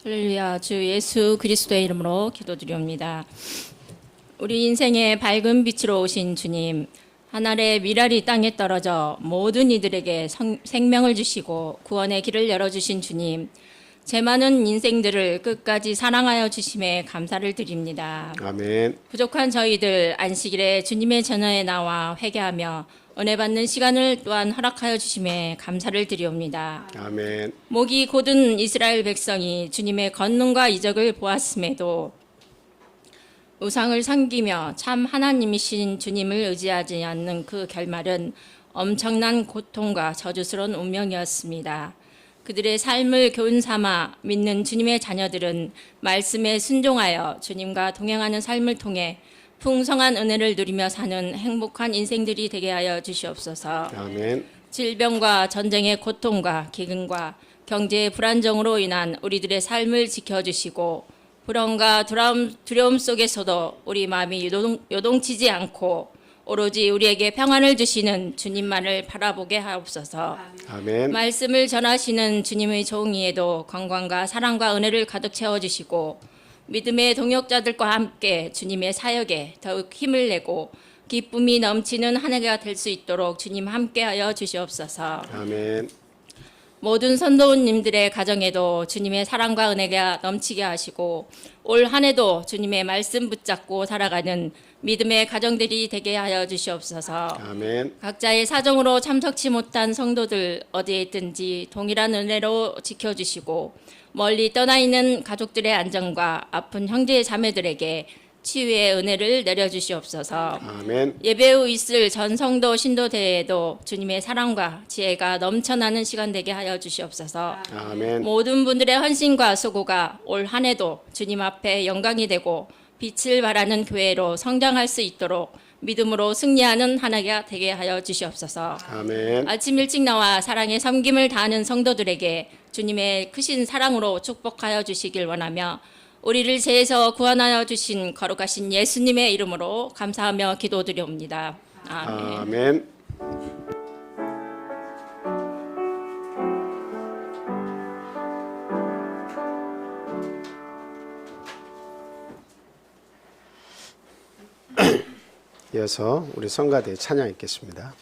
할렐루야. 주 예수 그리스도의 이름으로 기도드립니다. 우리 인생의 밝은 빛으로 오신 주님, 하늘의 미랄이 땅에 떨어져 모든 이들에게 생명을 주시고 구원의 길을 열어주신 주님, 제 많은 인생들을 끝까지 사랑하여 주심에 감사를 드립니다. 아멘. 부족한 저희들 안식일에 주님의 전화에 나와 회개하며 은혜 받는 시간을 또한 허락하여 주심에 감사를 드리옵니다. 아멘. 목이 곧은 이스라엘 백성이 주님의 권능과 이적을 보았음에도 우상을 섬기며 참 하나님이신 주님을 의지하지 않는 그 결말은 엄청난 고통과 저주스러운 운명이었습니다. 그들의 삶을 교훈 삼아 믿는 주님의 자녀들은 말씀에 순종하여 주님과 동행하는 삶을 통해 풍성한 은혜를 누리며 사는 행복한 인생들이 되게 하여 주시옵소서. 아멘. 질병과 전쟁의 고통과 기근과 경제의 불안정으로 인한 우리들의 삶을 지켜주시고 불안과 두려움 속에서도 우리 마음이 요동치지 않고 오로지 우리에게 평안을 주시는 주님만을 바라보게 하옵소서. 아멘. 말씀을 전하시는 주님의 종이에도 건강과 사랑과 은혜를 가득 채워주시고 믿음의 동역자들과 함께 주님의 사역에 더욱 힘을 내고 기쁨이 넘치는 한 해가 될 수 있도록 주님 함께하여 주시옵소서. 아멘. 모든 선도님들의 가정에도 주님의 사랑과 은혜가 넘치게 하시고 올 한 해도 주님의 말씀 붙잡고 살아가는 믿음의 가정들이 되게 하여 주시옵소서. 아멘. 각자의 사정으로 참석치 못한 성도들 어디에 있든지 동일한 은혜로 지켜주시고 멀리 떠나 있는 가족들의 안전과 아픈 형제 자매들에게 치유의 은혜를 내려주시옵소서. 아멘. 예배 후 있을 전 성도 신도 대회에도 주님의 사랑과 지혜가 넘쳐나는 시간 되게 하여 주시옵소서. 아멘. 모든 분들의 헌신과 수고가 올 한 해도 주님 앞에 영광이 되고 빛을 발하는 교회로 성장할 수 있도록 믿음으로 승리하는 한 해가 되게 하여 주시옵소서. 아멘. 아침 일찍 나와 사랑의 섬김을 다하는 성도들에게 주님의 크신 사랑으로 축복하여 주시길 원하며 우리를 죄에서 구원하여 주신 거룩하신 예수님의 이름으로 감사하며 기도드리옵니다. 아멘. 아멘. 이어서 우리 성가대 찬양 읽겠습니다.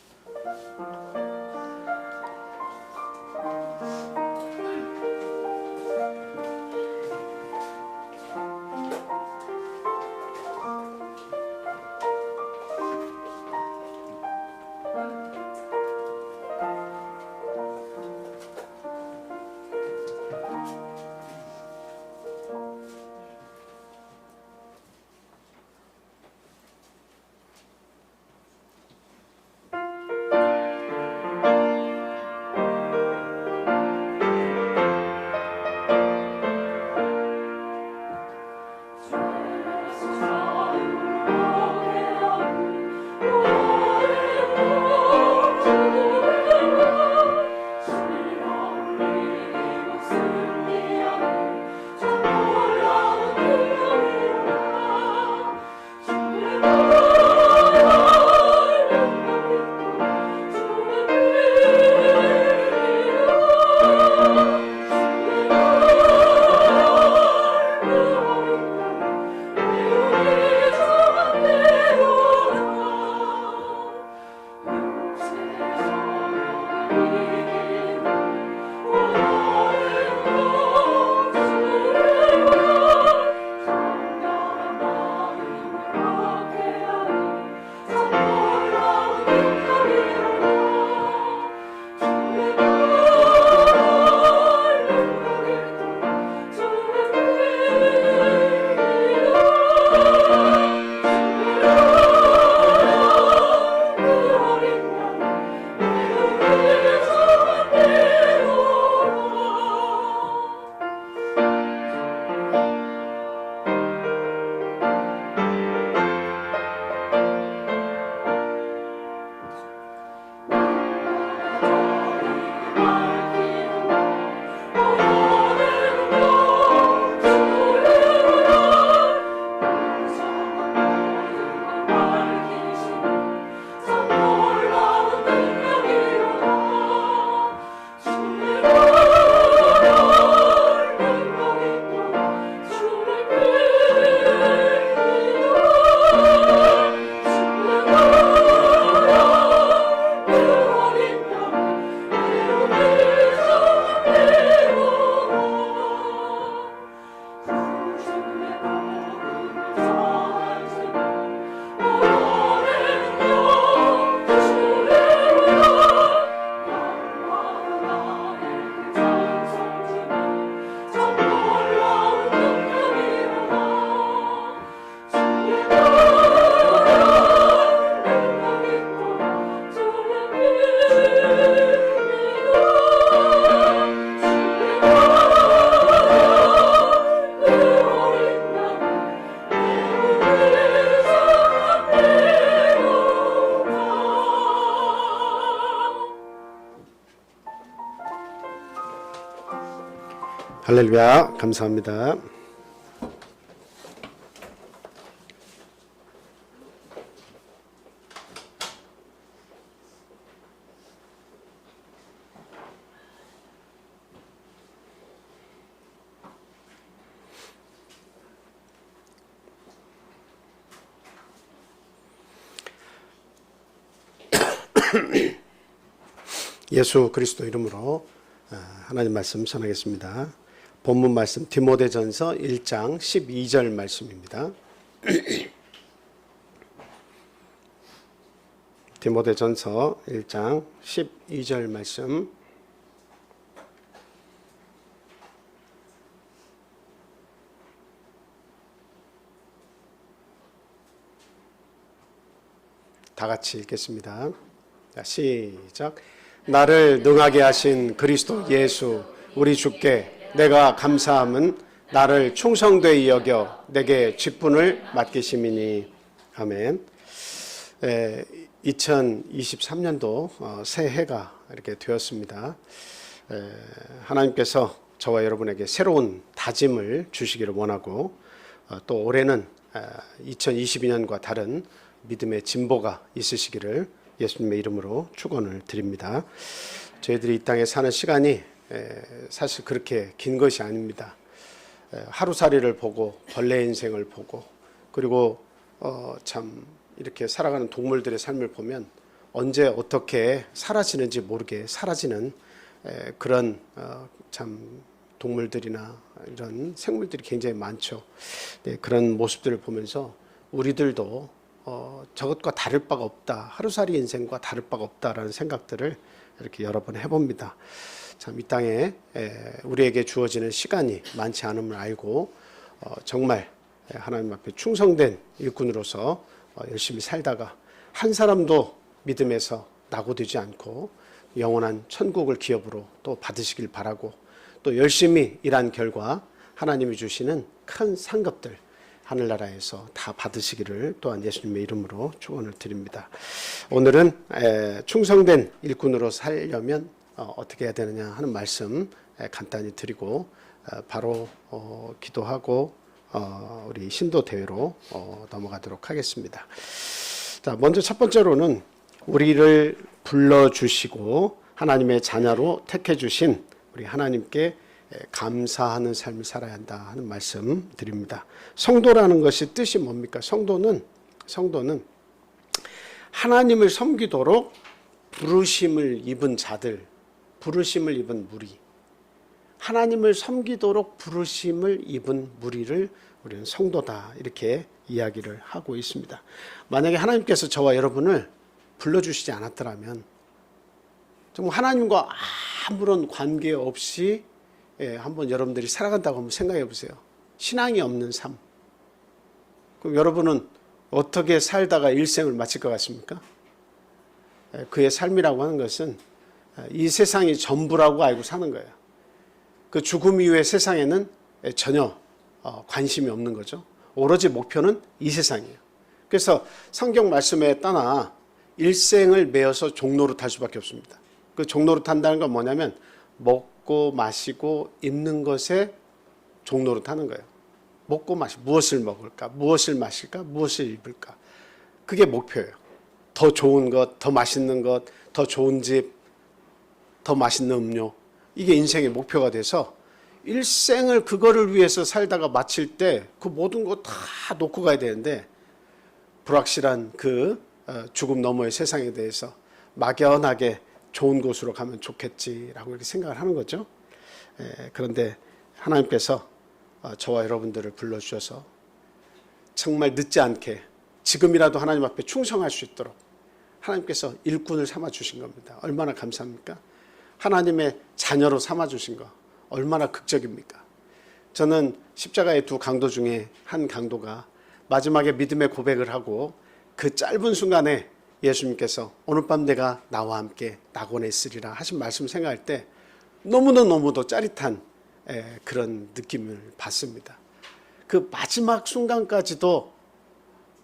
할렐루야, 감사합니다. 예수 그리스도 이름으로 하나님 말씀 전하겠습니다. 본문 말씀 디모데전서 1장 12절 말씀입니다. 디모데전서 1장 12절 말씀. 다 같이 읽겠습니다. 자, 시작. 나를 능하게 하신 그리스도 예수 우리 주께 내가 감사함은 나를 충성되이 여겨 내게 직분을 맡기심이니. 아멘. 2023년도 새해가 이렇게 되었습니다. 하나님께서 저와 여러분에게 새로운 다짐을 주시기를 원하고 또 올해는 2022년과 다른 믿음의 진보가 있으시기를 예수님의 이름으로 축원을 드립니다. 저희들이 이 땅에 사는 시간이 사실 그렇게 긴 것이 아닙니다. 하루살이를 보고 벌레 인생을 보고 그리고 참 이렇게 살아가는 동물들의 삶을 보면 언제 어떻게 사라지는지 모르게 사라지는 그런 참 동물들이나 이런 생물들이 굉장히 많죠. 그런 모습들을 보면서 우리들도 저것과 다를 바가 없다. 하루살이 인생과 다를 바가 없다라는 생각들을 이렇게 여러 번 해봅니다. 참 이 땅에 우리에게 주어지는 시간이 많지 않음을 알고 정말 하나님 앞에 충성된 일꾼으로서 열심히 살다가 한 사람도 믿음에서 낙오되지 않고 영원한 천국을 기업으로 또 받으시길 바라고 또 열심히 일한 결과 하나님이 주시는 큰 상급들 하늘나라에서 다 받으시기를 또한 예수님의 이름으로 축원을 드립니다. 오늘은 충성된 일꾼으로 살려면 어떻게 해야 되느냐 하는 말씀 간단히 드리고 바로 기도하고 우리 신도 대회로 넘어가도록 하겠습니다. 자, 먼저 첫 번째로는 우리를 불러주시고 하나님의 자녀로 택해 주신 우리 하나님께 감사하는 삶을 살아야 한다 하는 말씀 드립니다. 성도라는 것이 뜻이 뭡니까? 성도는 하나님을 섬기도록 부르심을 입은 자들, 부르심을 입은 무리, 하나님을 섬기도록 부르심을 입은 무리를 우리는 성도다 이렇게 이야기를 하고 있습니다. 만약에 하나님께서 저와 여러분을 불러주시지 않았더라면 정말 하나님과 아무런 관계없이 한번 여러분들이 살아간다고 한번 생각해 보세요. 신앙이 없는 삶. 그럼 여러분은 어떻게 살다가 일생을 마칠 것 같습니까? 그의 삶이라고 하는 것은 이 세상이 전부라고 알고 사는 거예요. 그 죽음 이후의 세상에는 전혀 관심이 없는 거죠. 오로지 목표는 이 세상이에요. 그래서 성경 말씀에 따라 일생을 매어서 종로로 탈 수밖에 없습니다. 그 종로로 탄다는 건 뭐냐면 먹고 마시고 입는 것에 종로로 타는 거예요. 먹고 마시고 무엇을 먹을까, 무엇을 마실까, 무엇을 입을까. 그게 목표예요. 더 좋은 것, 더 맛있는 것, 더 좋은 집, 더 맛있는 음료. 이게 인생의 목표가 돼서 일생을 그거를 위해서 살다가 마칠 때 그 모든 거 다 놓고 가야 되는데 불확실한 그 죽음 너머의 세상에 대해서 막연하게 좋은 곳으로 가면 좋겠지라고 이렇게 생각을 하는 거죠. 그런데 하나님께서 저와 여러분들을 불러주셔서 정말 늦지 않게 지금이라도 하나님 앞에 충성할 수 있도록 하나님께서 일꾼을 삼아주신 겁니다. 얼마나 감사합니까? 하나님의 자녀로 삼아주신 거 얼마나 극적입니까? 저는 십자가의 두 강도 중에 한 강도가 마지막에 믿음의 고백을 하고 그 짧은 순간에 예수님께서 오늘 밤 내가 나와 함께 낙원에 있으리라 하신 말씀 생각할 때 너무도 짜릿한 그런 느낌을 받습니다. 그 마지막 순간까지도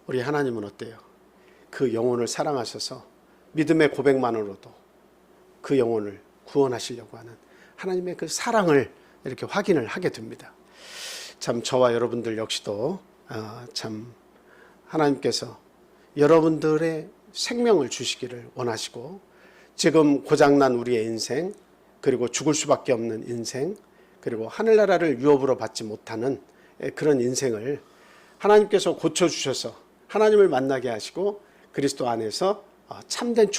우리 하나님은 어때요? 그 영혼을 사랑하셔서 믿음의 고백만으로도 그 영혼을 구원하시려고 하는 하나님의 그 사랑을 이렇게 확인을 하게 됩니다. 참 저와 여러분들 역시도 참 하나님께서 여러분들의 생명을 주시기를 원하시고, 지금 고장난 우리의 인생, 그리고 죽을 수밖에 없는 인생, 그리고 하늘나라를 유업으로 받지 못하는 그런 인생을 하나님께서 고쳐주셔서 하나님을 만나게 하시고 그리스도 안에서 참된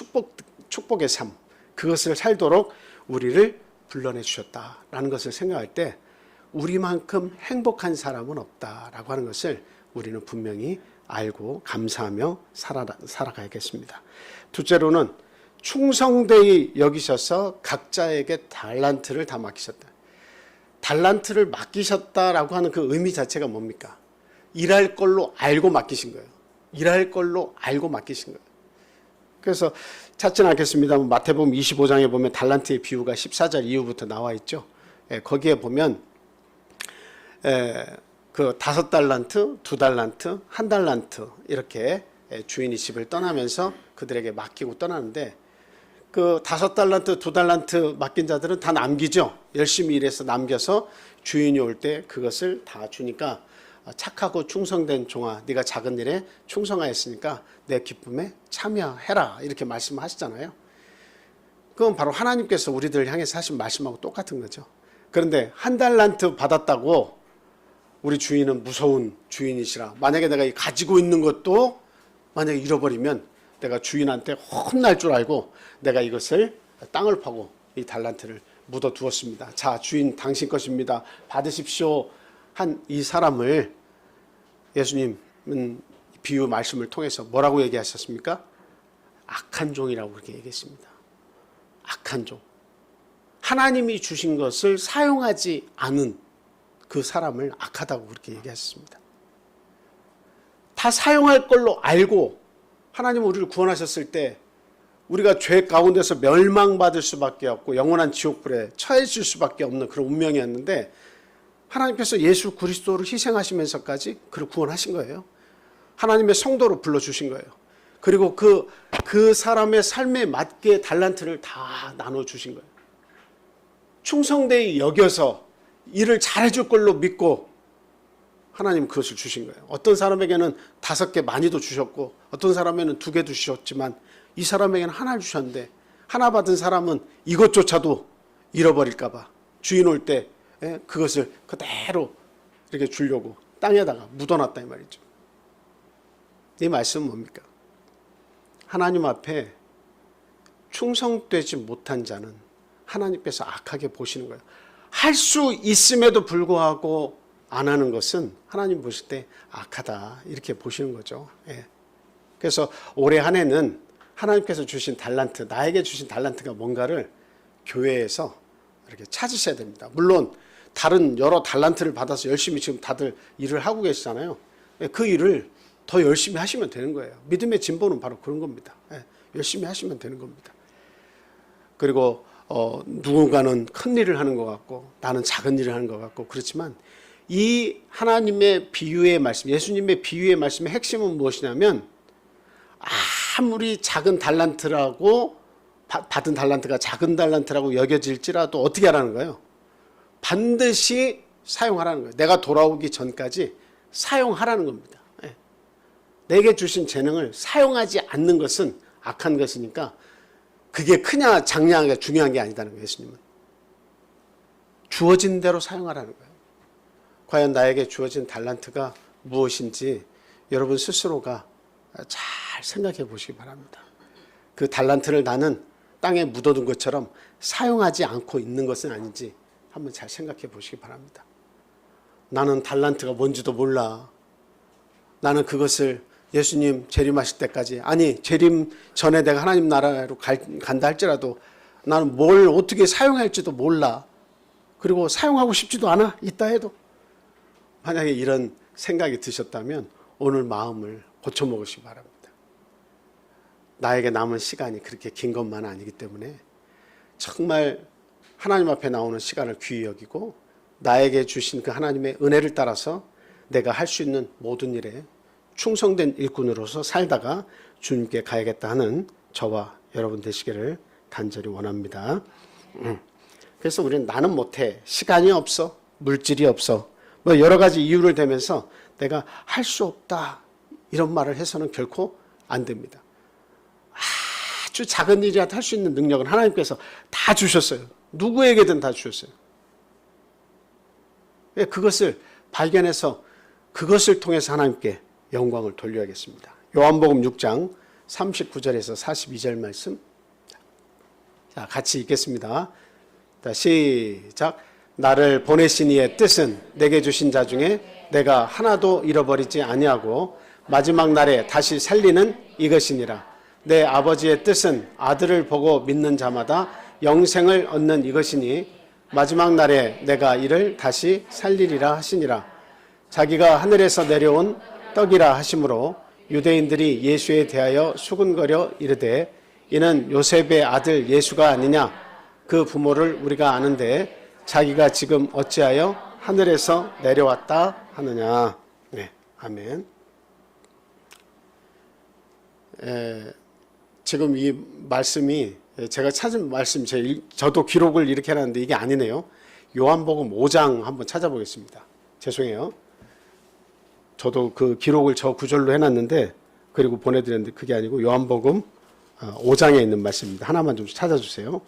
축복의 삶, 그것을 살도록 우리를 불러내 주셨다라는 것을 생각할 때 우리만큼 행복한 사람은 없다라고 하는 것을 우리는 분명히 알고 감사하며 살아가야겠습니다. 둘째로는 충성되이 여기셔서 각자에게 달란트를 다 맡기셨다. 달란트를 맡기셨다라고 하는 그 의미 자체가 뭡니까? 일할 걸로 알고 맡기신 거예요. 일할 걸로 알고 맡기신 거예요. 그래서 찾지는 않겠습니다만 마태복음 25장에 보면 달란트의 비유가 14절 이후부터 나와 있죠. 거기에 보면 그 5달란트, 2달란트, 1달란트 이렇게 주인이 집을 떠나면서 그들에게 맡기고 떠나는데, 그 5달란트, 2달란트 맡긴 자들은 다 남기죠. 열심히 일해서 남겨서 주인이 올 때 그것을 다 주니까, 착하고 충성된 종아, 네가 작은 일에 충성하였으니까 내 기쁨에 참여해라, 이렇게 말씀하시잖아요. 그건 바로 하나님께서 우리들을 향해서 하신 말씀하고 똑같은 거죠. 그런데 1달란트 받았다고 우리 주인은 무서운 주인이시라, 만약에 내가 가지고 있는 것도 만약에 잃어버리면 내가 주인한테 혼날 줄 알고 내가 이것을 땅을 파고 이 달란트를 묻어두었습니다. 자, 주인 당신 것입니다, 받으십시오 한 이 사람을 예수님은 비유 말씀을 통해서 뭐라고 얘기하셨습니까? 악한 종이라고 그렇게 얘기했습니다. 악한 종. 하나님이 주신 것을 사용하지 않은 그 사람을 악하다고 그렇게 얘기하셨습니다. 다 사용할 걸로 알고 하나님은 우리를 구원하셨을 때 우리가 죄 가운데서 멸망받을 수밖에 없고 영원한 지옥불에 처해질 수밖에 없는 그런 운명이었는데, 하나님께서 예수 그리스도를 희생하시면서까지 그를 구원하신 거예요. 하나님의 성도로 불러주신 거예요. 그리고 그 사람의 삶에 맞게 달란트를 다 나눠주신 거예요. 충성되이 여겨서 일을 잘해줄 걸로 믿고 하나님 그것을 주신 거예요. 어떤 사람에게는 5개 많이도 주셨고 어떤 사람에게는 2개도 주셨지만 이 사람에게는 하나를 주셨는데, 하나 받은 사람은 이것조차도 잃어버릴까 봐 주인 올 때 그것을 그대로 이렇게 주려고 땅에다가 묻어놨다 이 말이죠. 이 말씀은 뭡니까? 하나님 앞에 충성되지 못한 자는 하나님께서 악하게 보시는 거예요. 할 수 있음에도 불구하고 안 하는 것은 하나님 보실 때 악하다, 이렇게 보시는 거죠. 그래서 올해 한 해는 하나님께서 주신 달란트, 나에게 주신 달란트가 뭔가를 교회에서 이렇게 찾으셔야 됩니다. 물론 다른 여러 달란트를 받아서 열심히 지금 다들 일을 하고 계시잖아요. 그 일을 더 열심히 하시면 되는 거예요. 믿음의 진보는 바로 그런 겁니다. 열심히 하시면 되는 겁니다. 그리고 누군가는 큰 일을 하는 것 같고 나는 작은 일을 하는 것 같고 그렇지만, 이 하나님의 비유의 말씀, 예수님의 비유의 말씀의 핵심은 무엇이냐면, 아무리 작은 달란트라고 받은 달란트가 작은 달란트라고 여겨질지라도 어떻게 하라는 거예요? 반드시 사용하라는 거예요. 내가 돌아오기 전까지 사용하라는 겁니다. 내게 주신 재능을 사용하지 않는 것은 악한 것이니까 그게 크냐 작냐가 중요한 게 아니다는 거예요. 예수님은 주어진 대로 사용하라는 거예요. 과연 나에게 주어진 달란트가 무엇인지 여러분 스스로가 잘 생각해 보시기 바랍니다. 그 달란트를 나는 땅에 묻어둔 것처럼 사용하지 않고 있는 것은 아닌지 한번 잘 생각해 보시기 바랍니다. 나는 달란트가 뭔지도 몰라. 나는 그것을 예수님 재림하실 때까지, 아니 재림 전에 내가 하나님 나라로 간다 할지라도 나는 뭘 어떻게 사용할지도 몰라. 그리고 사용하고 싶지도 않아, 있다 해도. 만약에 이런 생각이 드셨다면 오늘 마음을 고쳐먹으시기 바랍니다. 나에게 남은 시간이 그렇게 긴 것만 아니기 때문에 정말 하나님 앞에 나오는 시간을 귀히 여기고 나에게 주신 그 하나님의 은혜를 따라서 내가 할 수 있는 모든 일에 충성된 일꾼으로서 살다가 주님께 가야겠다 하는 저와 여러분 되시기를 간절히 원합니다. 그래서 우리는 나는 못해, 시간이 없어, 물질이 없어, 뭐 여러 가지 이유를 대면서 내가 할 수 없다 이런 말을 해서는 결코 안 됩니다. 아주 작은 일이라도 할 수 있는 능력은 하나님께서 다 주셨어요. 누구에게든 다 주셨어요. 그것을 발견해서 그것을 통해서 하나님께 영광을 돌려야겠습니다. 요한복음 6장 39절에서 42절 말씀. 자, 같이 읽겠습니다. 자, 시작. 나를 보내신 이의 뜻은 내게 주신 자 중에 내가 하나도 잃어버리지 아니하고 마지막 날에 다시 살리는 이것이니라. 내 아버지의 뜻은 아들을 보고 믿는 자마다 영생을 얻는 이것이니 마지막 날에 내가 이를 다시 살리리라 하시니라. 자기가 하늘에서 내려온 떡이라 하심으로 유대인들이 예수에 대하여 수군거려 이르되 이는 요셉의 아들 예수가 아니냐. 그 부모를 우리가 아는데 자기가 지금 어찌하여 하늘에서 내려왔다 하느냐. 네, 아멘. 지금 이 말씀이 제가 찾은 말씀, 저도 기록을 이렇게 해놨는데 이게 아니네요. 요한복음 5장 한번 찾아보겠습니다. 죄송해요. 저도 그 기록을 저 구절로 해놨는데 그리고 보내드렸는데 그게 아니고 요한복음 5장에 있는 말씀입니다. 하나만 좀 찾아주세요.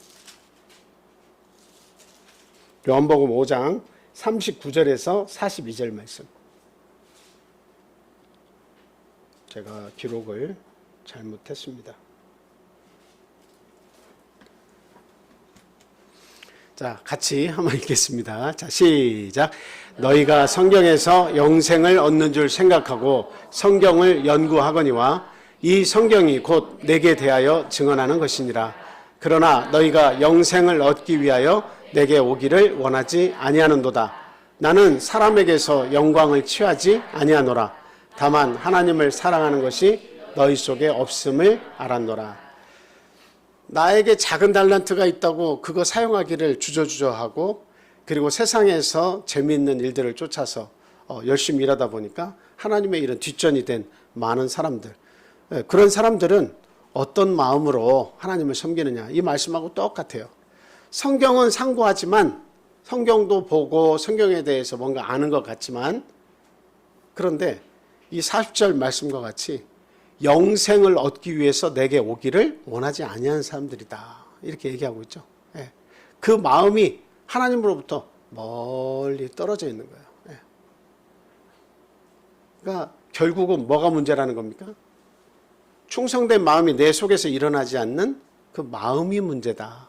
요한복음 5장 39절에서 42절 말씀. 제가 기록을 잘못했습니다. 자, 같이 한번 읽겠습니다. 자, 시작. 너희가 성경에서 영생을 얻는 줄 생각하고 성경을 연구하거니와 이 성경이 곧 내게 대하여 증언하는 것이니라. 그러나 너희가 영생을 얻기 위하여 내게 오기를 원하지 아니하는도다. 나는 사람에게서 영광을 취하지 아니하노라. 다만 하나님을 사랑하는 것이 너희 속에 없음을 알았노라. 나에게 작은 달란트가 있다고 그거 사용하기를 주저주저하고 그리고 세상에서 재미있는 일들을 쫓아서 열심히 일하다 보니까 하나님의 일은 뒷전이 된 많은 사람들, 그런 사람들은 어떤 마음으로 하나님을 섬기느냐, 이 말씀하고 똑같아요. 성경은 상고하지만 성경도 보고 성경에 대해서 뭔가 아는 것 같지만, 그런데 이 40절 말씀과 같이 영생을 얻기 위해서 내게 오기를 원하지 아니하는 사람들이다, 이렇게 얘기하고 있죠. 그 마음이 하나님으로부터 멀리 떨어져 있는 거예요. 그러니까 결국은 뭐가 문제라는 겁니까? 충성된 마음이 내 속에서 일어나지 않는 그 마음이 문제다.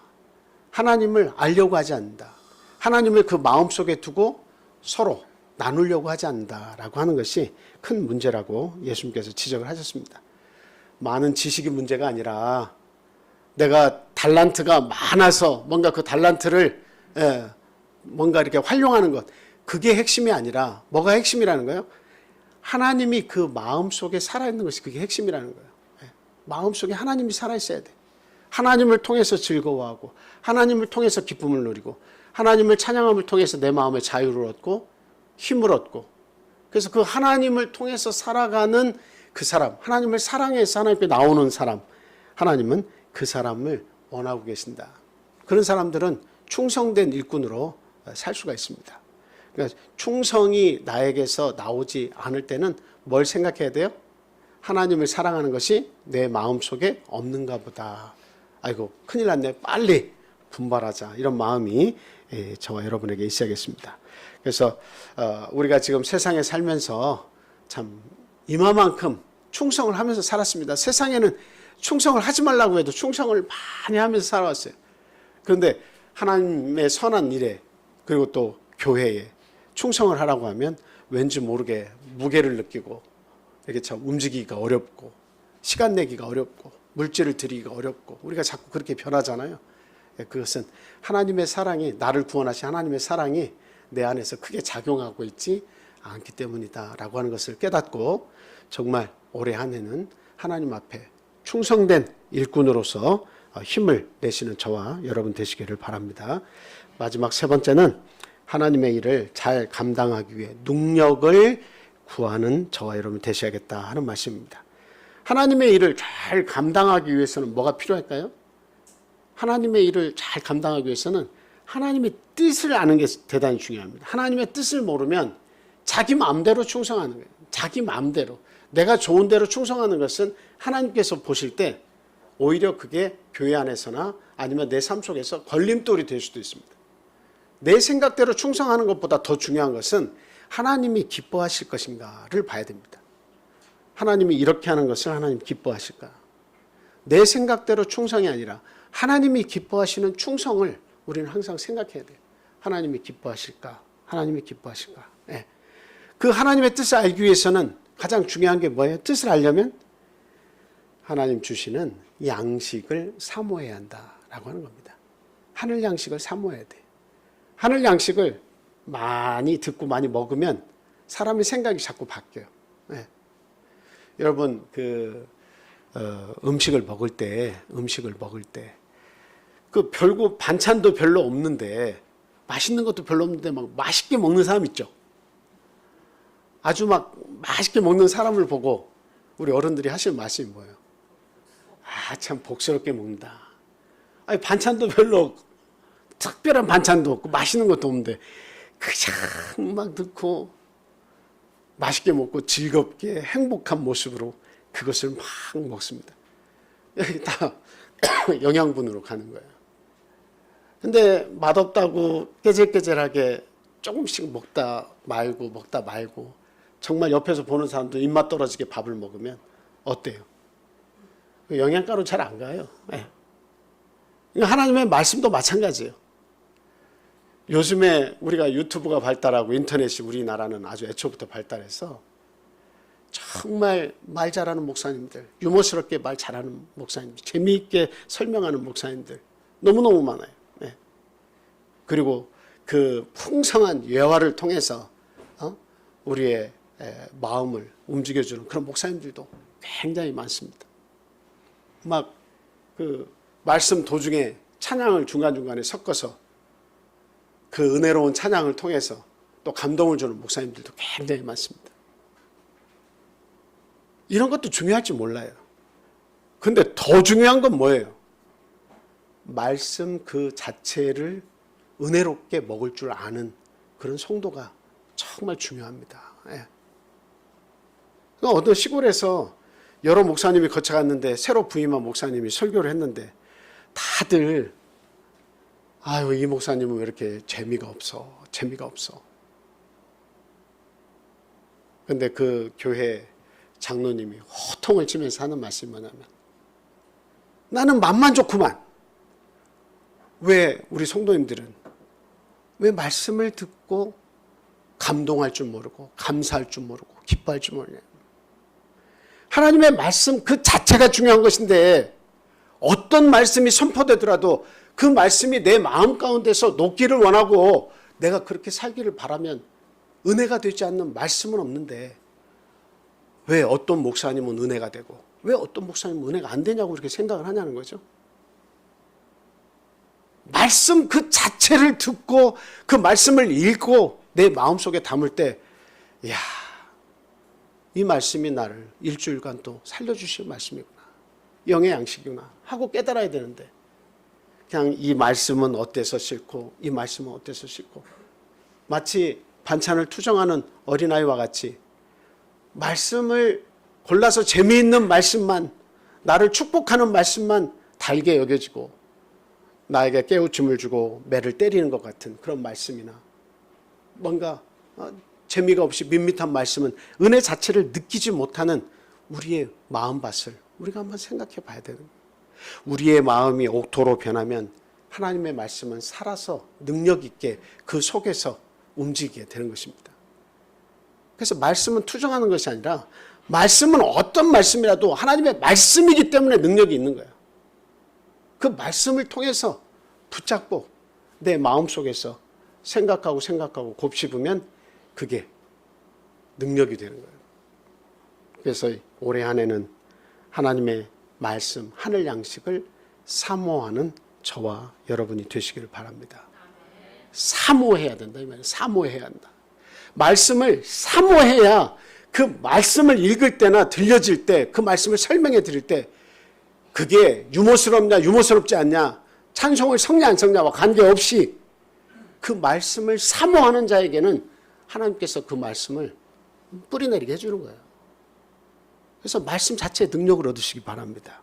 하나님을 알려고 하지 않는다. 하나님을 그 마음 속에 두고 서로 나누려고 하지 않는다라고 하는 것이 큰 문제라고 예수님께서 지적을 하셨습니다. 많은 지식이 문제가 아니라 내가 달란트가 많아서 뭔가 그 달란트를 뭔가 이렇게 활용하는 것, 그게 핵심이 아니라 뭐가 핵심이라는 거예요? 하나님이 그 마음 속에 살아있는 것이 그게 핵심이라는 거예요. 마음 속에 하나님이 살아있어야 돼. 하나님을 통해서 즐거워하고 하나님을 통해서 기쁨을 누리고 하나님을 찬양함을 통해서 내 마음의 자유를 얻고 힘을 얻고, 그래서 그 하나님을 통해서 살아가는 그 사람, 하나님을 사랑해서 하나님께 나오는 사람, 하나님은 그 사람을 원하고 계신다. 그런 사람들은 충성된 일꾼으로 살 수가 있습니다. 그러니까 충성이 나에게서 나오지 않을 때는 뭘 생각해야 돼요? 하나님을 사랑하는 것이 내 마음속에 없는가 보다. 아이고 큰일 났네, 빨리 분발하자, 이런 마음이 저와 여러분에게 있어야겠습니다. 그래서 우리가 지금 세상에 살면서 참 이마만큼 충성을 하면서 살았습니다. 세상에는 충성을 하지 말라고 해도 충성을 많이 하면서 살아왔어요. 그런데 하나님의 선한 일에 그리고 또 교회에 충성을 하라고 하면 왠지 모르게 무게를 느끼고 이렇게 참 움직이기가 어렵고 시간 내기가 어렵고 물질을 드리기가 어렵고 우리가 자꾸 그렇게 변하잖아요. 그것은 하나님의 사랑이, 나를 구원하신 하나님의 사랑이 내 안에서 크게 작용하고 있지 않기 때문이다라고 하는 것을 깨닫고 정말 올해 한 해는 하나님 앞에 충성된 일꾼으로서 힘을 내시는 저와 여러분 되시기를 바랍니다. 마지막 세 번째는 하나님의 일을 잘 감당하기 위해 능력을 구하는 저와 여러분 되셔야겠다 하는 말씀입니다. 하나님의 일을 잘 감당하기 위해서는 뭐가 필요할까요? 하나님의 일을 잘 감당하기 위해서는 하나님의 뜻을 아는 게 대단히 중요합니다. 하나님의 뜻을 모르면 자기 마음대로 충성하는 거예요. 자기 마음대로. 내가 좋은 대로 충성하는 것은 하나님께서 보실 때 오히려 그게 교회 안에서나 아니면 내 삶 속에서 걸림돌이 될 수도 있습니다. 내 생각대로 충성하는 것보다 더 중요한 것은 하나님이 기뻐하실 것인가를 봐야 됩니다. 하나님이 이렇게 하는 것을 하나님 기뻐하실까? 내 생각대로 충성이 아니라 하나님이 기뻐하시는 충성을 우리는 항상 생각해야 돼요. 하나님이 기뻐하실까? 하나님이 기뻐하실까? 네. 그 하나님의 뜻을 알기 위해서는 가장 중요한 게 뭐예요? 뜻을 알려면 하나님 주시는 양식을 사모해야 한다라고 하는 겁니다. 하늘 양식을 사모해야 돼. 하늘 양식을 많이 듣고 많이 먹으면 사람의 생각이 자꾸 바뀌어요. 네. 여러분 음식을 먹을 때 그 별거 반찬도 별로 없는데 맛있는 것도 별로 없는데 막 맛있게 먹는 사람 있죠. 아주 막 맛있게 먹는 사람을 보고 우리 어른들이 하시는 말씀이 뭐예요? 아, 참 복스럽게 먹는다. 아니 반찬도 별로 특별한 반찬도 없고 맛있는 것도 없는데 그냥 막 넣고 맛있게 먹고 즐겁게 행복한 모습으로 그것을 막 먹습니다. 여기 다 영양분으로 가는 거예요. 근데 맛없다고 깨질깨질하게 조금씩 먹다 말고 정말 옆에서 보는 사람도 입맛 떨어지게 밥을 먹으면 어때요? 영양가로 잘 안 가요. 네. 하나님의 말씀도 마찬가지예요. 요즘에 우리가 유튜브가 발달하고 인터넷이 우리나라는 아주 애초부터 발달해서 정말 말 잘하는 목사님들, 유머스럽게 말 잘하는 목사님들, 재미있게 설명하는 목사님들 너무너무 많아요. 네. 그리고 그 풍성한 예화를 통해서 우리의 마음을 움직여주는 그런 목사님들도 굉장히 많습니다. 막 그 말씀 도중에 찬양을 중간중간에 섞어서 그 은혜로운 찬양을 통해서 또 감동을 주는 목사님들도 굉장히 많습니다. 이런 것도 중요할지 몰라요. 근데 더 중요한 건 뭐예요? 말씀 그 자체를 은혜롭게 먹을 줄 아는 그런 성도가 정말 중요합니다. 예. 어떤 시골에서 여러 목사님이 거쳐갔는데 새로 부임한 목사님이 설교를 했는데 다들 아유 이 목사님은 왜 이렇게 재미가 없어. 근데 그 교회 장로님이 호통을 치면서 하는 말씀이 뭐냐면 나는 맘만 좋구만. 왜 우리 성도님들은 왜 말씀을 듣고 감동할 줄 모르고 감사할 줄 모르고 기뻐할 줄 모르냐. 하나님의 말씀 그 자체가 중요한 것인데 어떤 말씀이 선포되더라도 그 말씀이 내 마음 가운데서 녹기를 원하고 내가 그렇게 살기를 바라면 은혜가 되지 않는 말씀은 없는데 왜 어떤 목사님은 은혜가 되고 왜 어떤 목사님은 은혜가 안 되냐고 그렇게 생각을 하냐는 거죠. 말씀 그 자체를 듣고 그 말씀을 읽고 내 마음속에 담을 때 이야 이 말씀이 나를 일주일간 또 살려주실 말씀이구나. 영의 양식이구나 하고 깨달아야 되는데 그냥 이 말씀은 어때서 싫고 이 말씀은 어때서 싫고 마치 반찬을 투정하는 어린아이와 같이 말씀을 골라서 재미있는 말씀만 나를 축복하는 말씀만 달게 여겨지고 나에게 깨우침을 주고 매를 때리는 것 같은 그런 말씀이나 뭔가 재미가 없이 밋밋한 말씀은 은혜 자체를 느끼지 못하는 우리의 마음밭을 우리가 한번 생각해 봐야 되는 거예요. 우리의 마음이 옥토로 변하면 하나님의 말씀은 살아서 능력 있게 그 속에서 움직이게 되는 것입니다. 그래서 말씀은 투정하는 것이 아니라 말씀은 어떤 말씀이라도 하나님의 말씀이기 때문에 능력이 있는 거예요. 그 말씀을 통해서 붙잡고 내 마음속에서 생각하고 곱씹으면 그게 능력이 되는 거예요. 그래서 올해 한 해는 하나님의 말씀, 하늘 양식을 사모하는 저와 여러분이 되시기를 바랍니다. 사모해야 된다. 이 말이에요. 사모해야 한다. 말씀을 사모해야 그 말씀을 읽을 때나 들려질 때 그 말씀을 설명해 드릴 때 그게 유머스럽냐 유머스럽지 않냐 찬송을 성냐 안 성냐와 관계없이 그 말씀을 사모하는 자에게는 하나님께서 그 말씀을 뿌리내리게 해주는 거예요. 그래서 말씀 자체의 능력을 얻으시기 바랍니다.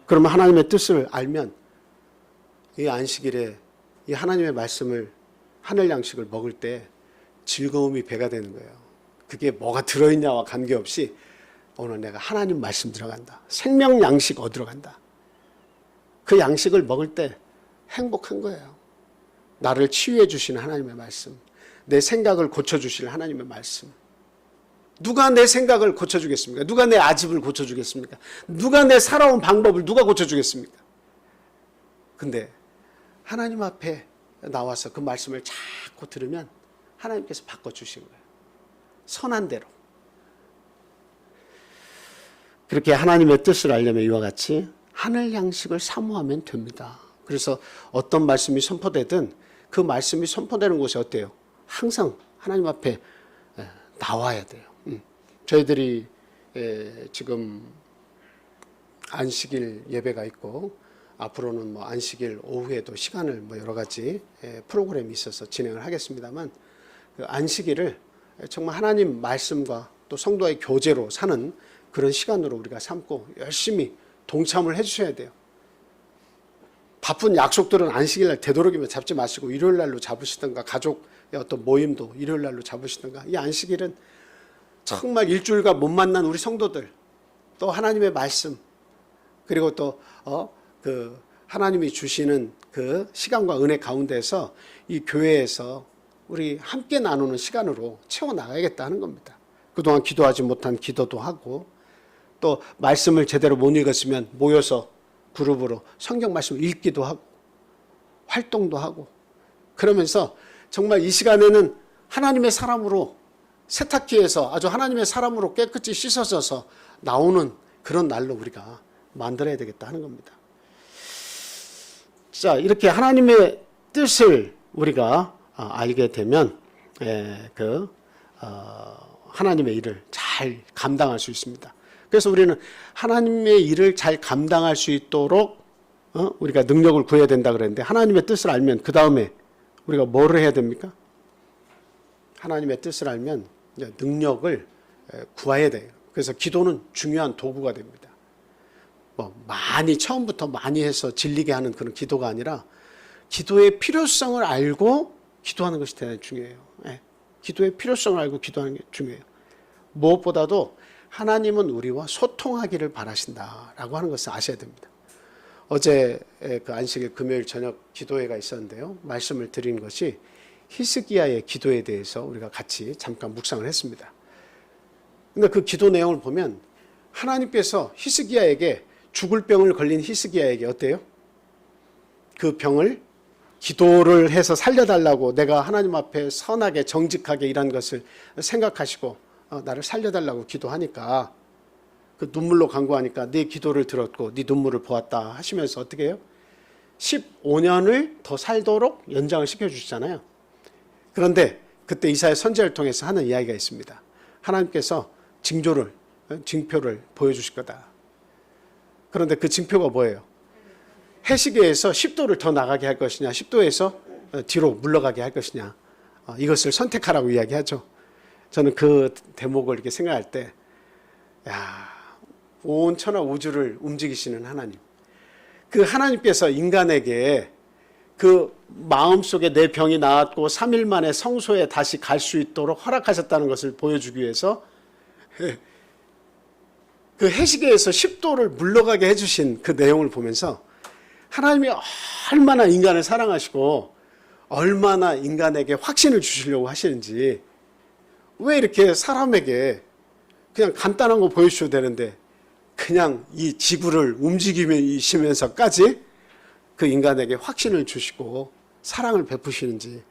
그러면 하나님의 뜻을 알면 이 안식일에 이 하나님의 말씀을, 하늘 양식을 먹을 때 즐거움이 배가 되는 거예요. 그게 뭐가 들어있냐와 관계없이 오늘 내가 하나님 말씀 들어간다. 생명 양식 얻으러 간다. 그 양식을 먹을 때 행복한 거예요. 나를 치유해 주시는 하나님의 말씀, 내 생각을 고쳐주실 하나님의 말씀. 누가 내 생각을 고쳐주겠습니까? 누가 내 아집을 고쳐주겠습니까? 누가 내 살아온 방법을 누가 고쳐주겠습니까? 근데 하나님 앞에 나와서 그 말씀을 자꾸 들으면 하나님께서 바꿔주신 거예요. 선한 대로. 그렇게 하나님의 뜻을 알려면 이와 같이 하늘 양식을 사모하면 됩니다. 그래서 어떤 말씀이 선포되든 그 말씀이 선포되는 곳이 어때요? 항상 하나님 앞에 나와야 돼요. 저희들이 지금 안식일 예배가 있고 앞으로는 뭐 안식일 오후에도 시간을 뭐 여러 가지 프로그램이 있어서 진행을 하겠습니다만, 그 안식일을 정말 하나님 말씀과 또 성도의 교제로 사는 그런 시간으로 우리가 삼고 열심히 동참을 해주셔야 돼요. 바쁜 약속들은 안식일날 되도록이면 잡지 마시고 일요일날로 잡으시든가, 가족의 어떤 모임도 일요일날로 잡으시든가. 이 안식일은 정말 일주일간 못 만난 우리 성도들, 또 하나님의 말씀, 그리고 또 그 하나님이 주시는 그 시간과 은혜 가운데서 이 교회에서 우리 함께 나누는 시간으로 채워나가야겠다 하는 겁니다. 그동안 기도하지 못한 기도도 하고, 또 말씀을 제대로 못 읽었으면 모여서 그룹으로 성경 말씀을 읽기도 하고 활동도 하고, 그러면서 정말 이 시간에는 하나님의 사람으로 세탁기에서 아주 하나님의 사람으로 깨끗이 씻어져서 나오는 그런 날로 우리가 만들어야 되겠다 하는 겁니다. 자, 이렇게 하나님의 뜻을 우리가 알게 되면 하나님의 일을 잘 감당할 수 있습니다. 그래서 우리는 하나님의 일을 잘 감당할 수 있도록 우리가 능력을 구해야 된다 그랬는데, 하나님의 뜻을 알면 그 다음에 우리가 뭐를 해야 됩니까? 하나님의 뜻을 알면 능력을 구해야 돼요. 그래서 기도는 중요한 도구가 됩니다. 뭐 많이 처음부터 많이 해서 질리게 하는 그런 기도가 아니라 기도의 필요성을 알고 기도하는 것이 대단히 중요해요. 기도의 필요성을 알고 기도하는 게 중요해요. 무엇보다도 하나님은 우리와 소통하기를 바라신다라고 하는 것을 아셔야 됩니다. 어제 그 안식일 금요일 저녁 기도회가 있었는데요. 말씀을 드린 것이 히스기야의 기도에 대해서 우리가 같이 잠깐 묵상을 했습니다. 근데 그 기도 내용을 보면 하나님께서 히스기야에게, 죽을 병을 걸린 히스기야에게 어때요? 그 병을 기도를 해서 살려달라고, 내가 하나님 앞에 선하게 정직하게 일한 것을 생각하시고 나를 살려달라고 기도하니까, 그 눈물로 간구하니까 네 기도를 들었고 네 눈물을 보았다 하시면서 어떻게 해요? 15년을 더 살도록 연장을 시켜주시잖아요. 그런데 그때 이사야 선지자를 통해서 하는 이야기가 있습니다. 하나님께서 징표를 보여주실 거다. 그런데 그 징표가 뭐예요? 해시계에서 10도를 더 나가게 할 것이냐, 10도에서 뒤로 물러가게 할 것이냐, 이것을 선택하라고 이야기하죠. 저는 그 대목을 이렇게 생각할 때, 온 천하 우주를 움직이시는 하나님, 그 하나님께서 인간에게 그 마음속에 내 병이 나았고 3일 만에 성소에 다시 갈 수 있도록 허락하셨다는 것을 보여주기 위해서 그 해시계에서 10도를 물러가게 해주신 그 내용을 보면서 하나님이 얼마나 인간을 사랑하시고 얼마나 인간에게 확신을 주시려고 하시는지, 왜 이렇게 사람에게 그냥 간단한 거 보여주셔도 되는데 그냥 이 지구를 움직이시면서까지 그 인간에게 확신을 주시고 사랑을 베푸시는지,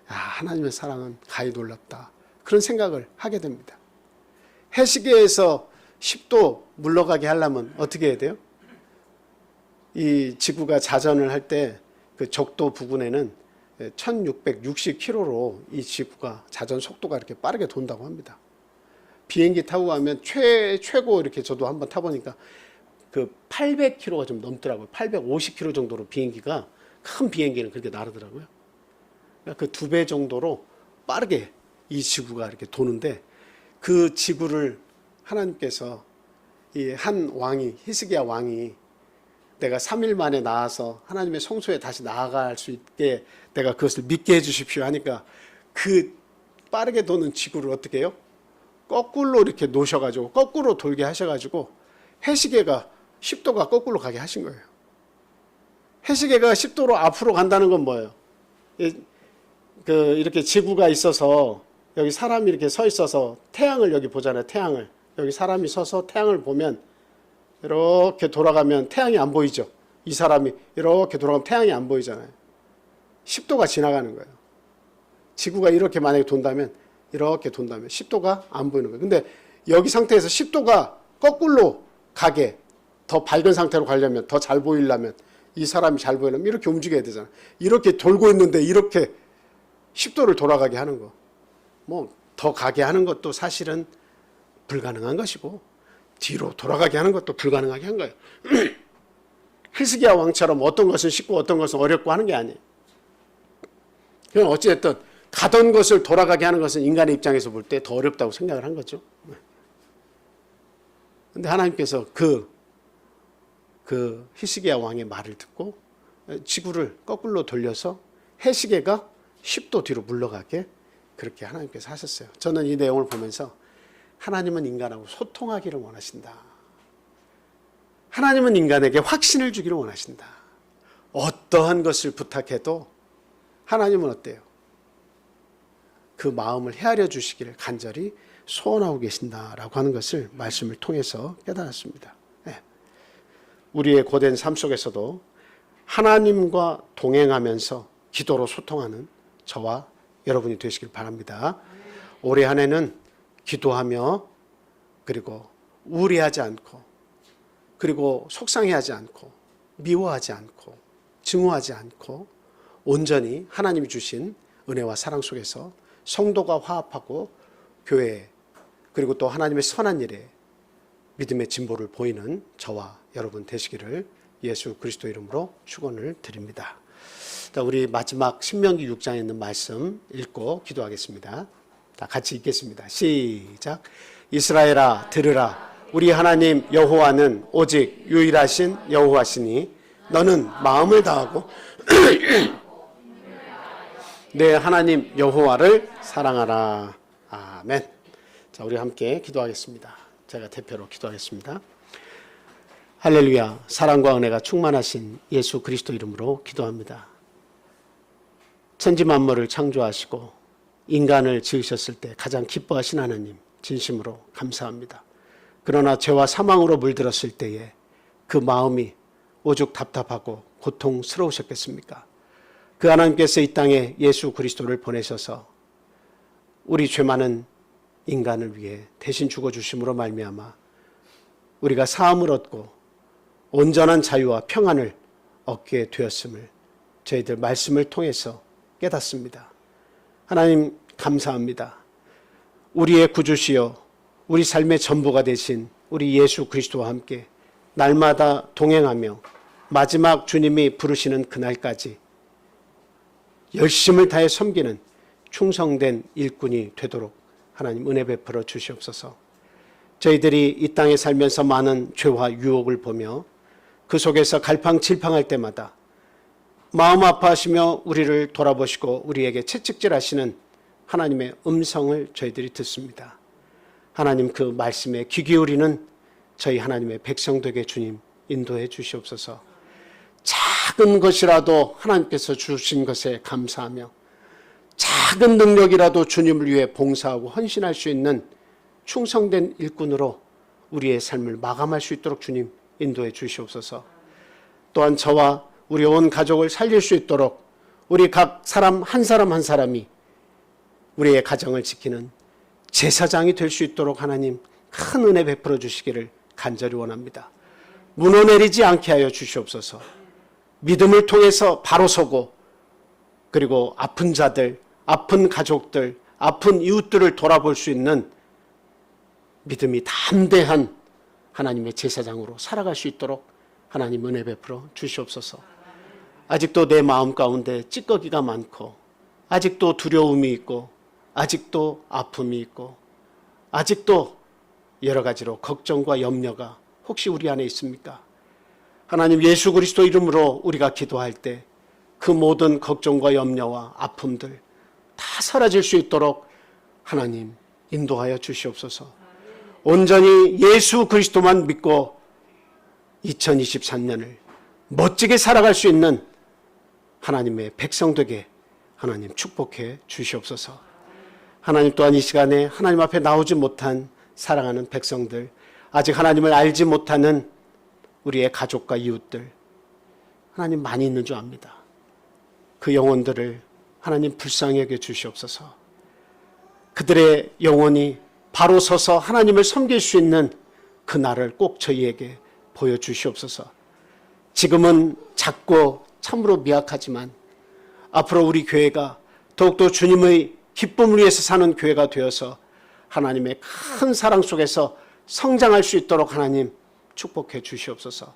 하나님의 사랑은 가히 놀랍다, 그런 생각을 하게 됩니다. 해시계에서 10도 물러가게 하려면 어떻게 해야 돼요? 이 지구가 자전을 할 때 그 적도 부근에는 1660km로 이 지구가 자전 속도가 이렇게 빠르게 돈다고 합니다. 비행기 타고 가면 최고 이렇게 저도 한번 타보니까 그 800km가 좀 넘더라고요. 850km 정도로 비행기가, 큰 비행기는 그렇게 나르더라고요. 그 2배 정도로 빠르게 이 지구가 이렇게 도는데, 그 지구를 하나님께서 이 한 왕이, 히스기야 왕이 내가 3일 만에 나와서 하나님의 성소에 다시 나아갈 수 있게 내가 그것을 믿게 해주십시오 하니까, 그 빠르게 도는 지구를 어떻게 해요? 거꾸로 이렇게 놓으셔가지고 거꾸로 돌게 하셔가지고 해시계가 10도가 거꾸로 가게 하신 거예요. 해시계가 10도로 앞으로 간다는 건 뭐예요? 이렇게 지구가 있어서 여기 사람이 이렇게 서 있어서 태양을 여기 보잖아요. 태양을 여기 사람이 서서 태양을 보면 이렇게 돌아가면 태양이 안 보이죠. 이 사람이 이렇게 돌아가면 태양이 안 보이잖아요. 10도가 지나가는 거예요. 지구가 이렇게 만약에 돈다면, 이렇게 돈다면 10도가 안 보이는 거예요. 근데 여기 상태에서 10도가 거꾸로 가게, 더 밝은 상태로 가려면, 더 잘 보이려면, 이 사람이 잘 보이려면 이렇게 움직여야 되잖아요. 이렇게 돌고 있는데 이렇게 10도를 돌아가게 하는 거, 뭐 더 가게 하는 것도 사실은 불가능한 것이고, 뒤로 돌아가게 하는 것도 불가능하게 한 거예요. 히스기야 왕처럼 어떤 것은 쉽고 어떤 것은 어렵고 하는 게 아니에요. 그건 어찌됐든 가던 것을 돌아가게 하는 것은 인간의 입장에서 볼 때 더 어렵다고 생각을 한 거죠. 그런데 하나님께서 그 히스기야 왕의 말을 듣고 지구를 거꾸로 돌려서 해시계가 10도 뒤로 물러가게 그렇게 하나님께서 하셨어요. 저는 이 내용을 보면서 하나님은 인간하고 소통하기를 원하신다. 하나님은 인간에게 확신을 주기를 원하신다. 어떠한 것을 부탁해도 하나님은 어때요? 그 마음을 헤아려 주시기를 간절히 소원하고 계신다라고 하는 것을 말씀을 통해서 깨달았습니다. 우리의 고된 삶 속에서도 하나님과 동행하면서 기도로 소통하는 저와 여러분이 되시길 바랍니다. 올해 한 해는 기도하며, 그리고 우울해하지 않고, 그리고 속상해하지 않고, 미워하지 않고, 증오하지 않고, 온전히 하나님이 주신 은혜와 사랑 속에서 성도가 화합하고 교회, 그리고 또 하나님의 선한 일에 믿음의 진보를 보이는 저와 여러분 되시기를 예수 그리스도 이름으로 축원을 드립니다. 자, 우리 마지막 신명기 6장에 있는 말씀 읽고 기도하겠습니다. 자, 같이 읽겠습니다. 시작. 이스라엘아 들으라. 우리 하나님 여호와는 오직 유일하신 여호와시니 너는 마음을 다하고 내 하나님 여호와를 사랑하라. 아멘. 자, 우리 함께 기도하겠습니다. 제가 대표로 기도하겠습니다. 할렐루야. 사랑과 은혜가 충만하신 예수 그리스도 이름으로 기도합니다. 천지 만물을 창조하시고 인간을 지으셨을 때 가장 기뻐하신 하나님, 진심으로 감사합니다. 그러나 죄와 사망으로 물들었을 때에 그 마음이 오죽 답답하고 고통스러우셨겠습니까? 그 하나님께서 이 땅에 예수 그리스도를 보내셔서 우리 죄 많은 인간을 위해 대신 죽어주심으로 말미암아 우리가 사함을 얻고 온전한 자유와 평안을 얻게 되었음을 저희들 말씀을 통해서 깨닫습니다. 하나님 감사합니다. 우리의 구주시여 우리 삶의 전부가 되신 우리 예수 그리스도와 함께 날마다 동행하며 마지막 주님이 부르시는 그날까지 열심을 다해 섬기는 충성된 일꾼이 되도록 하나님 은혜 베풀어 주시옵소서. 저희들이 이 땅에 살면서 많은 죄와 유혹을 보며 그 속에서 갈팡질팡할 때마다 마음 아파하시며 우리를 돌아보시고 우리에게 채찍질하시는 하나님의 음성을 저희들이 듣습니다. 하나님 그 말씀에 귀 기울이는 저희 하나님의 백성 되게 주님 인도해 주시옵소서. 작은 것이라도 하나님께서 주신 것에 감사하며 작은 능력이라도 주님을 위해 봉사하고 헌신할 수 있는 충성된 일꾼으로 우리의 삶을 마감할 수 있도록 주님 인도해 주시옵소서. 또한 저와 우리 온 가족을 살릴 수 있도록 우리 각 사람 한 사람이 우리의 가정을 지키는 제사장이 될 수 있도록 하나님 큰 은혜 베풀어 주시기를 간절히 원합니다. 무너내리지 않게 하여 주시옵소서. 믿음을 통해서 바로 서고 그리고 아픈 자들, 아픈 가족들, 아픈 이웃들을 돌아볼 수 있는 믿음이 담대한 하나님의 제사장으로 살아갈 수 있도록 하나님 은혜 베풀어 주시옵소서. 아직도 내 마음 가운데 찌꺼기가 많고 아직도 두려움이 있고 아직도 아픔이 있고 아직도 여러 가지로 걱정과 염려가 혹시 우리 안에 있습니까? 하나님, 예수 그리스도 이름으로 우리가 기도할 때 그 모든 걱정과 염려와 아픔들 다 사라질 수 있도록 하나님 인도하여 주시옵소서. 온전히 예수 그리스도만 믿고 2023년을 멋지게 살아갈 수 있는 하나님의 백성 되게 하나님 축복해 주시옵소서. 하나님 또한 이 시간에 하나님 앞에 나오지 못한 사랑하는 백성들, 아직 하나님을 알지 못하는 우리의 가족과 이웃들, 하나님 많이 있는 줄 압니다. 그 영혼들을 하나님 불쌍히 여겨 주시옵소서. 그들의 영혼이 바로 서서 하나님을 섬길 수 있는 그 날을 꼭 저희에게 보여주시옵소서. 지금은 작고 참으로 미약하지만 앞으로 우리 교회가 더욱더 주님의 기쁨을 위해서 사는 교회가 되어서 하나님의 큰 사랑 속에서 성장할 수 있도록 하나님 축복해 주시옵소서.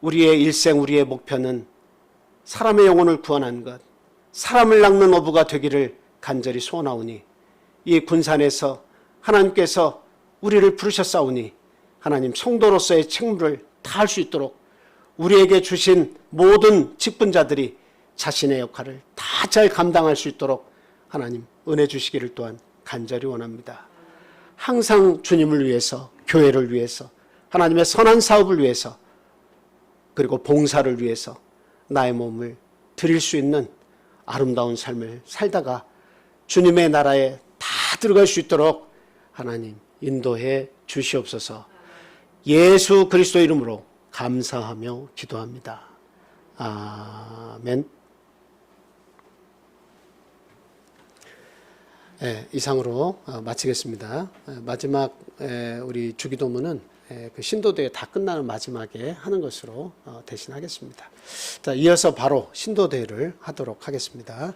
우리의 일생, 우리의 목표는 사람의 영혼을 구원하는 것, 사람을 낚는 어부가 되기를 간절히 소원하오니 이 군산에서 하나님께서 우리를 부르셨사오니 하나님 성도로서의 책무를 다할 수 있도록 우리에게 주신 모든 직분자들이 자신의 역할을 다 잘 감당할 수 있도록 하나님 은혜 주시기를 또한 간절히 원합니다. 항상 주님을 위해서, 교회를 위해서, 하나님의 선한 사업을 위해서, 그리고 봉사를 위해서 나의 몸을 드릴 수 있는 아름다운 삶을 살다가 주님의 나라에 다 들어갈 수 있도록 하나님 인도해 주시옵소서. 예수 그리스도 이름으로 감사하며 기도합니다. 아멘. 네, 이상으로 마치겠습니다. 마지막 우리 주기도문은 그 신도대회 다 끝나는 마지막에 하는 것으로 대신하겠습니다. 자, 이어서 바로 신도대회를 하도록 하겠습니다.